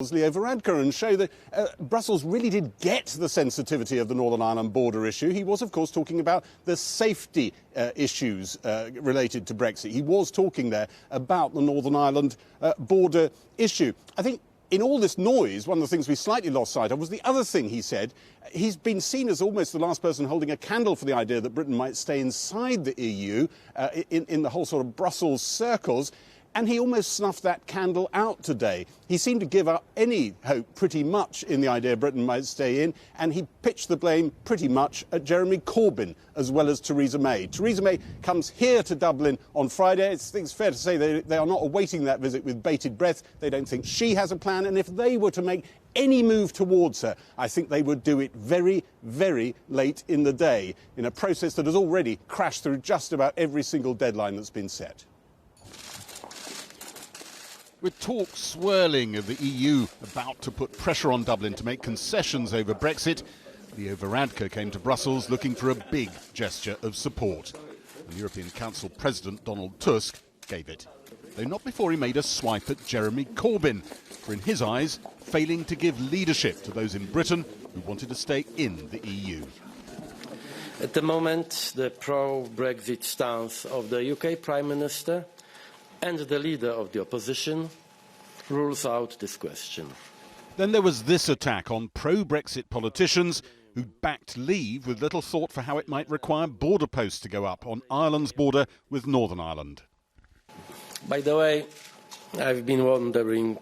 Leo Varadkar and show that Brussels really did get the sensitivity of the Northern Ireland border issue. He was, of course, talking about the safety issues related to Brexit. He was talking there about the Northern Ireland border issue. I think in all this noise, one of the things we slightly lost sight of was the other thing he said. He's been seen as almost the last person holding a candle for the idea that Britain might stay inside the EU in the whole sort of Brussels circles. And he almost snuffed that candle out today. He seemed to give up any hope pretty much in the idea Britain might stay in, and he pitched the blame pretty much at Jeremy Corbyn as well as Theresa May. Theresa May comes here to Dublin on Friday. It's fair to say they are not awaiting that visit with bated breath. They don't think she has a plan, and if they were to make any move towards her, I think they would do it very, very late in the day, in a process that has already crashed through just about every single deadline that's been set. With talk swirling of the EU about to put pressure on Dublin to make concessions over Brexit, Leo Varadkar came to Brussels looking for a big gesture of support. And European Council President Donald Tusk gave it, though not before he made a swipe at Jeremy Corbyn, for in his eyes, failing to give leadership to those in Britain who wanted to stay in the EU. At the moment, the pro-Brexit stance of the UK Prime Minister and the leader of the opposition rules out this question. Then there was this attack on pro-Brexit politicians who backed leave with little thought for how it might require border posts to go up on Ireland's border with Northern Ireland. By the way, I've been wondering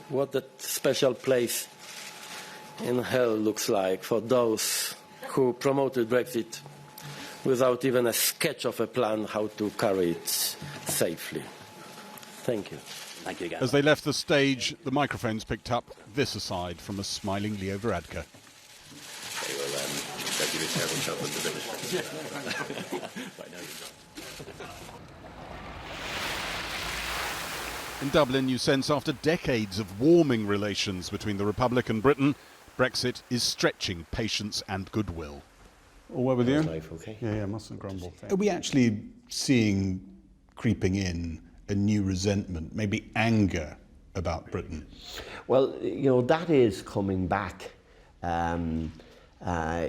what that special place in hell looks like for those who promoted Brexit without even a sketch of a plan how to carry it safely. Thank you. Thank you again. As they left the stage, the microphones picked up this aside from a smiling Leo Varadkar. They will let you be careful shopping the village. Right now you've done. In Dublin, you sense after decades of warming relations between the Republic and Britain, Brexit is stretching patience and goodwill. All well with you? Life, okay? Yeah, mustn't grumble. Are we actually seeing creeping in a new resentment, maybe anger about Britain? Well, you know, that is coming back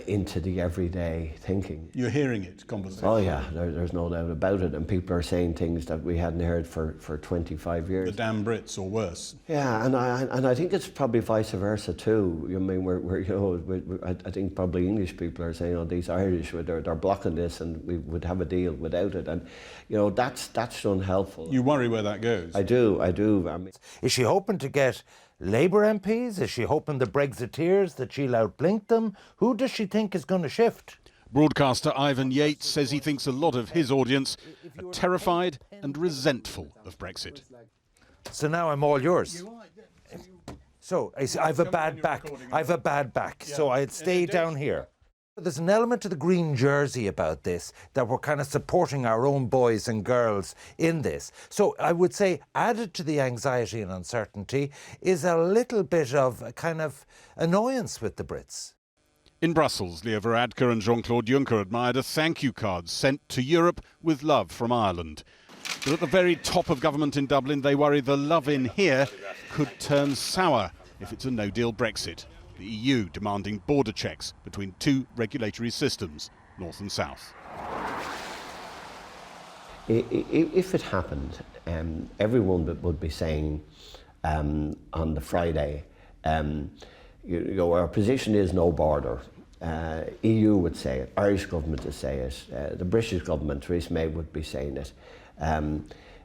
into the everyday thinking. You're hearing it, conversation? Oh yeah, there's no doubt about it, and people are saying things that we hadn't heard for 25 years. The damn Brits, or worse. Yeah, and I think it's probably vice versa too. I mean, I think probably English people are saying, oh, these Irish, they're blocking this, and we would have a deal without it, and you know, that's unhelpful. You worry where that goes? I do. I mean, is she hoping to get Labour MPs? Is she hoping the Brexiteers that she'll outblink them? Who does she think is going to shift? Broadcaster Ivan Yates says he thinks a lot of his audience are terrified and resentful of Brexit. So now I'm all yours. So I've a bad back. I've a bad back. So I'd stay down here. There's an element to the green jersey about this, that we're kind of supporting our own boys and girls in this. So I would say added to the anxiety and uncertainty is a little bit of a kind of annoyance with the Brits. In Brussels, Leo Varadkar and Jean-Claude Juncker admired a thank you card sent to Europe with love from Ireland. But at the very top of government in Dublin, they worry the love in here could turn sour if it's a no-deal Brexit. The EU demanding border checks between two regulatory systems, north and south. If it happened, everyone would be saying on the Friday, you know, our position is no border. EU would say it, Irish government would say it, the British government, Theresa May, would be saying it.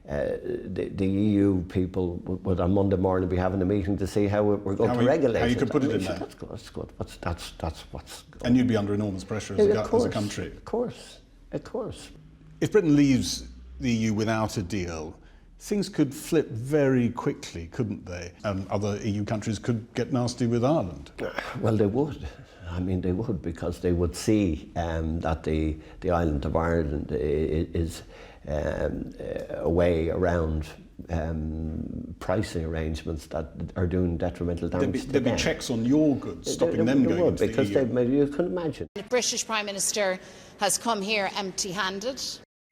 The EU people would on Monday morning be having a meeting to see how we're going to regulate it. How you could put it in there. That's good. That's what's going. And you'd be under enormous pressure as a country. Of course. If Britain leaves the EU without a deal, things could flip very quickly, couldn't they? And other EU countries could get nasty with Ireland. Well, they would. I mean, they would, because they would see that the island of Ireland is a way around pricing arrangements that are doing detrimental damage to them. There'd be checks on your goods, stopping them going into the EU. Because you can imagine. The British Prime Minister has come here empty-handed.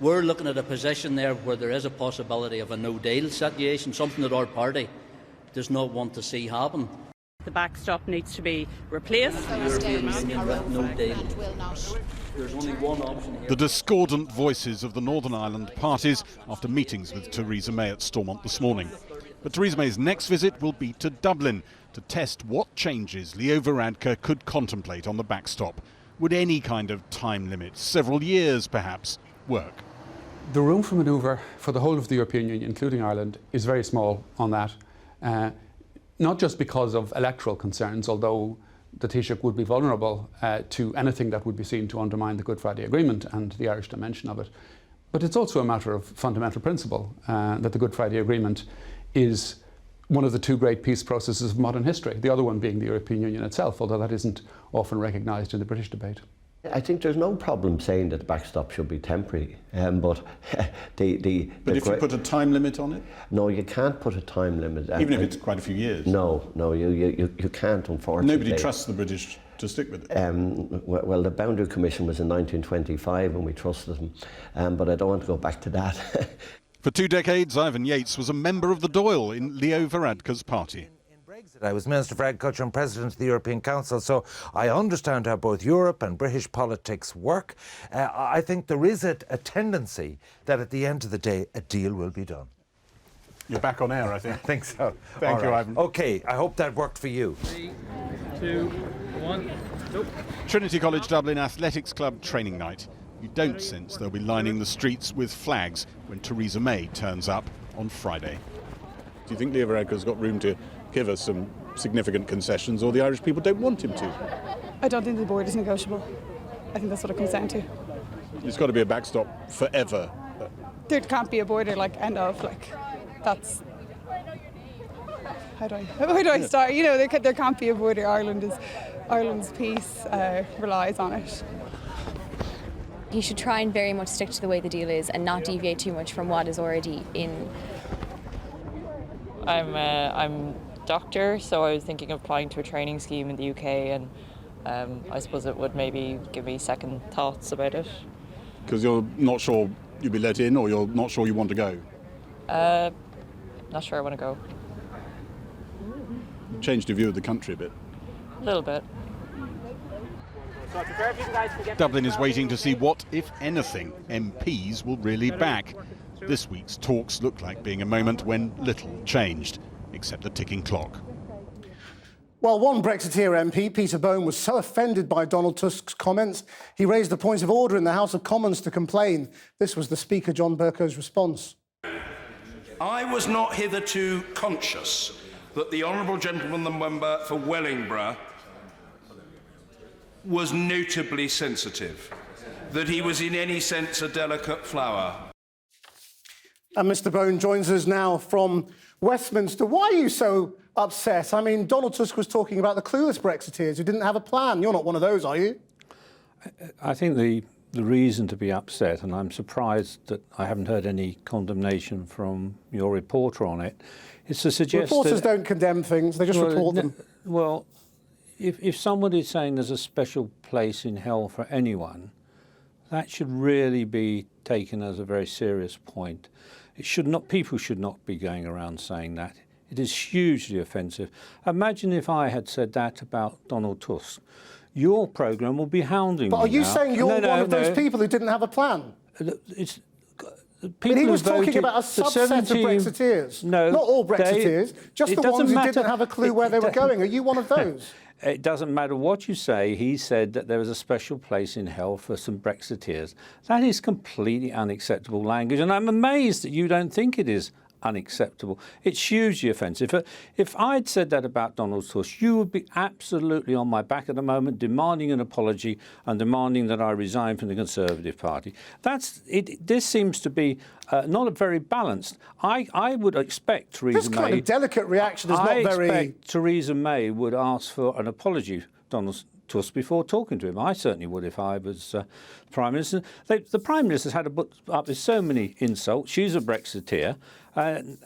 We're looking at a position there where there is a possibility of a no-deal situation, something that our party does not want to see happen. The backstop needs to be replaced. There's only one option here. The discordant voices of the Northern Ireland parties after meetings with Theresa May at Stormont this morning. But Theresa May's next visit will be to Dublin to test what changes Leo Varadkar could contemplate on the backstop. Would any kind of time limit, several years perhaps, work? The room for manoeuvre for the whole of the European Union, including Ireland, is very small on that. Not just because of electoral concerns, although the Taoiseach would be vulnerable to anything that would be seen to undermine the Good Friday Agreement and the Irish dimension of it. But it's also a matter of fundamental principle that the Good Friday Agreement is one of the two great peace processes of modern history, the other one being the European Union itself, although that isn't often recognised in the British debate. I think there's no problem saying that the backstop should be temporary, but But if you put a time limit on it? No, you can't put a time limit. Even if it's quite a few years? No, you can't, unfortunately. Nobody trusts the British to stick with it? Well, the Boundary Commission was in 1925 and we trusted them, but I don't want to go back to that. For 2 decades, Ivan Yates was a member of the Dáil in Leo Varadkar's party. I was Minister for Agriculture and President of the European Council, so I understand how both Europe and British politics work. I think there is a tendency that at the end of the day, a deal will be done. You're back on air, I think. I think so. Thank you, Ivan. OK, I hope that worked for you. 3, 2, 1, go. Trinity College Dublin Athletics Club training night. You don't sense they'll be lining the streets with flags when Theresa May turns up on Friday. Do you think Leo Varadkar's got room to give us some significant concessions, or the Irish people don't want him to? I don't think the border is negotiable. I think that's what it comes down to. It's got to be a backstop forever. There can't be a border, end of, that's... How do I start? You know, there can't be a border. Ireland's peace relies on it. He should try and very much stick to the way the deal is and not deviate too much from what is already in. I'm doctor, so I was thinking of applying to a training scheme in the UK, and I suppose it would maybe give me second thoughts about it. Because you're not sure you'll be let in, or you're not sure you want to go? Not sure I want to go. Changed your view of the country a bit? A little bit. Dublin is waiting to see what, if anything, MPs will really back. This week's talks look like being a moment when little changed, except the ticking clock. Well, one Brexiteer MP, Peter Bone, was so offended by Donald Tusk's comments, he raised a point of order in the House of Commons to complain. This was the Speaker, John Bercow's response. I was not hitherto conscious that the honourable gentleman, the member for Wellingborough, was notably sensitive, that he was in any sense a delicate flower. And Mr Bone joins us now from Westminster. Why are you so upset? I mean, Donald Tusk was talking about the clueless Brexiteers who didn't have a plan. You're not one of those, are you? I think the reason to be upset, and I'm surprised that I haven't heard any condemnation from your reporter on it, is to suggest reporters don't condemn things, they just report them. Well, if somebody's saying there's a special place in hell for anyone, that should really be taken as a very serious point. It should not. People should not be going around saying that. It is hugely offensive. Imagine if I had said that about Donald Tusk. Your programme will be hounding me. But are you now. saying you're one of those people who didn't have a plan? It's, but he was talking about a subset of Brexiteers. No, not all Brexiteers, just the ones who didn't have a clue where they were going. Are you one of those? It doesn't matter what you say. He said that there was a special place in hell for some Brexiteers. That is completely unacceptable language, and I'm amazed that you don't think it is unacceptable. It's hugely offensive. If I'd said that about Donald Tusk, you would be absolutely on my back at the moment, demanding an apology and demanding that I resign from the Conservative Party. This seems to be not very balanced. I would expect Theresa May... This kind of delicate reaction is not very... I expect Theresa May would ask for an apology, Donald Tusk, before talking to him. I certainly would if I was Prime Minister. The Prime Minister's had to put up with so many insults. She's a Brexiteer.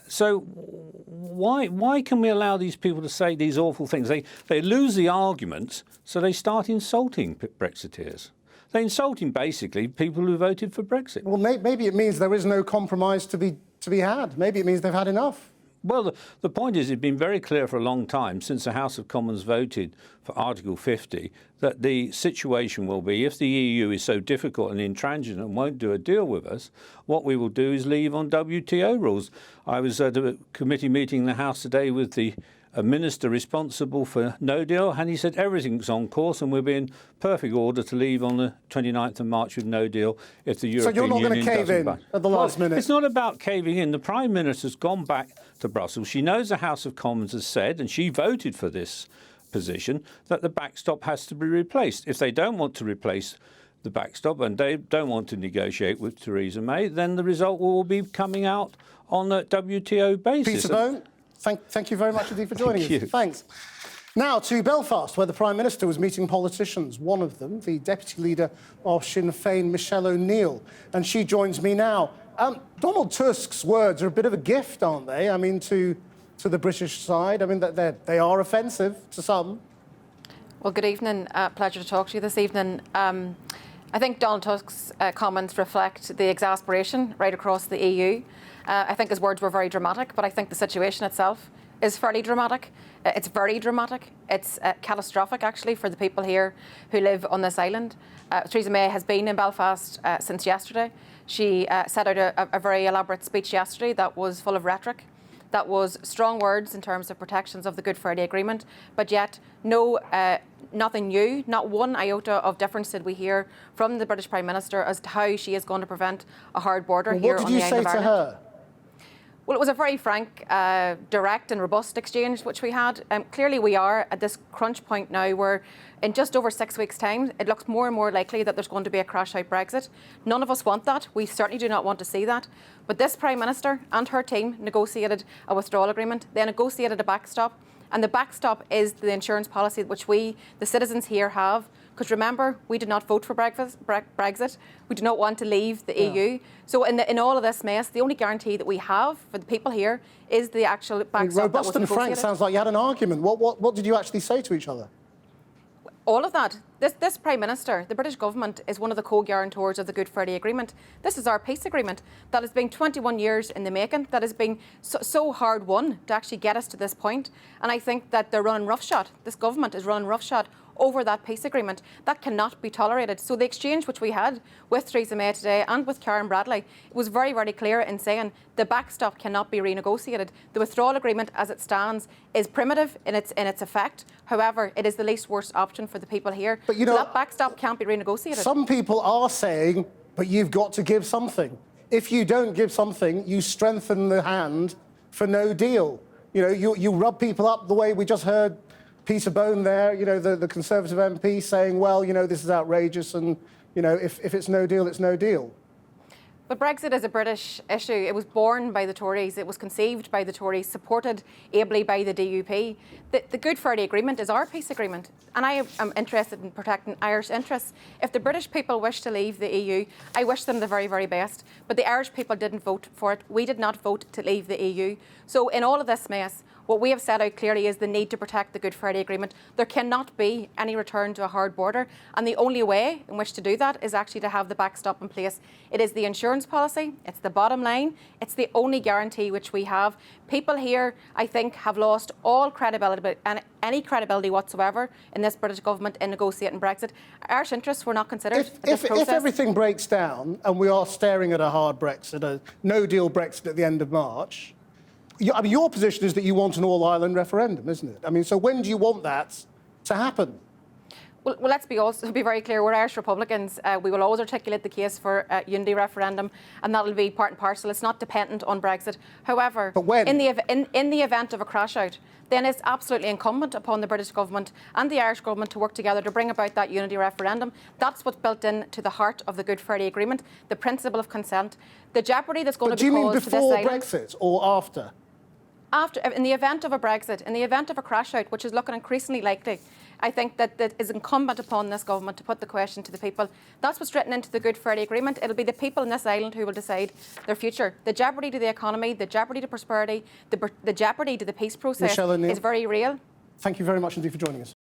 So why can we allow these people to say these awful things? They lose the arguments, so they start insulting Brexiteers. They're insulting, basically, people who voted for Brexit. Well, maybe it means there is no compromise to be had. Maybe it means they've had enough. Well, the point is, it's been very clear for a long time, since the House of Commons voted for Article 50, that the situation will be, if the EU is so difficult and intransigent and won't do a deal with us, what we will do is leave on WTO rules. I was at a committee meeting in the House today with the minister responsible for no deal, and he said everything's on course and we'll be in perfect order to leave on the 29th of March with no deal if the European Union doesn't. So you're not going to cave in at the last minute? It's not about caving in. The Prime Minister's gone back to Brussels. She knows the House of Commons has said, and she voted for this position, that the backstop has to be replaced. If they don't want to replace the backstop and they don't want to negotiate with Theresa May, then the result will be coming out on a WTO basis. Peter Bone, thank you very much indeed for joining us. Thanks. Now to Belfast, where the Prime Minister was meeting politicians. One of them, the Deputy Leader of Sinn Féin, Michelle O'Neill, and she joins me now. Donald Tusk's words are a bit of a gift, aren't they? I mean, to the British side. I mean, they are offensive to some. Well, good evening. Pleasure to talk to you this evening. I think Donald Tusk's comments reflect the exasperation right across the EU. I think his words were very dramatic, but I think the situation itself is fairly dramatic. It's very dramatic. It's catastrophic, actually, for the people here who live on this island. Theresa May has been in Belfast since yesterday. She set out a very elaborate speech yesterday that was full of rhetoric, that was strong words in terms of protections of the Good Friday Agreement, but yet nothing new, not one iota of difference did we hear from the British Prime Minister as to how she is going to prevent a hard border here on the island of Ireland. What did you say to her? Well, it was a very frank, direct and robust exchange which we had. Clearly we are at this crunch point now where in just over 6 weeks' time it looks more and more likely that there's going to be a crash-out Brexit. None of us want that. We certainly do not want to see that. But this Prime Minister and her team negotiated a withdrawal agreement. They negotiated a backstop. And the backstop is the insurance policy which we, the citizens here, have. Because remember, we did not vote for Brexit. We do not want to leave the EU. So in all of this mess, the only guarantee that we have for the people here is the actual backstop. Robust and frank sounds like you had an argument. What did you actually say to each other? All of that. This Prime Minister, the British government, is one of the co-guarantors of the Good Friday Agreement. This is our peace agreement that has been 21 years in the making, that has been so hard won to actually get us to this point. And I think that they're running roughshod. This government is running roughshod over that peace agreement. That cannot be tolerated. So the exchange which we had with Theresa May today and with Karen Bradley, it was very, very clear in saying the backstop cannot be renegotiated. The withdrawal agreement as it stands is primitive in its effect. However, it is the least worst option for the people here. But you know, so that backstop can't be renegotiated. Some people are saying, but you've got to give something. If you don't give something, you strengthen the hand for no deal. You know, you rub people up the way we just heard Peter Bone there, you know, the Conservative MP saying, well, you know, this is outrageous and, you know, if it's no deal, it's no deal. But Brexit is a British issue. It was born by the Tories. It was conceived by the Tories, supported ably by the DUP. The Good Friday Agreement is our peace agreement. And I am interested in protecting Irish interests. If the British people wish to leave the EU, I wish them the very, very best. But the Irish people didn't vote for it. We did not vote to leave the EU. So in all of this mess, what we have set out clearly is the need to protect the Good Friday Agreement. There cannot be any return to a hard border, and the only way in which to do that is actually to have the backstop in place. It is the insurance policy, it's the bottom line, it's the only guarantee which we have. People here, I think, have lost all credibility and any credibility whatsoever in this British government in negotiating Brexit. Irish interests were not considered in this process. If everything breaks down and we are staring at a hard Brexit, a no-deal Brexit at the end of March, I mean, your position is that you want an all-Ireland referendum, isn't it? I mean, so when do you want that to happen? Well, let's be very clear. We're Irish Republicans. We will always articulate the case for a unity referendum, and that'll be part and parcel. It's not dependent on Brexit. However, but when? In the event of a crash-out, then it's absolutely incumbent upon the British government and the Irish government to work together to bring about that unity referendum. That's what's built into the heart of the Good Friday Agreement, the principle of consent. The jeopardy that's going to be caused to this island... Do you mean before Brexit or after? After, in the event of a Brexit, in the event of a crash-out, which is looking increasingly likely, I think that it is incumbent upon this government to put the question to the people. That's what's written into the Good Friday Agreement. It'll be the people in this island who will decide their future. The jeopardy to the economy, the jeopardy to prosperity, the jeopardy to the peace process is very real. Thank you very much indeed for joining us.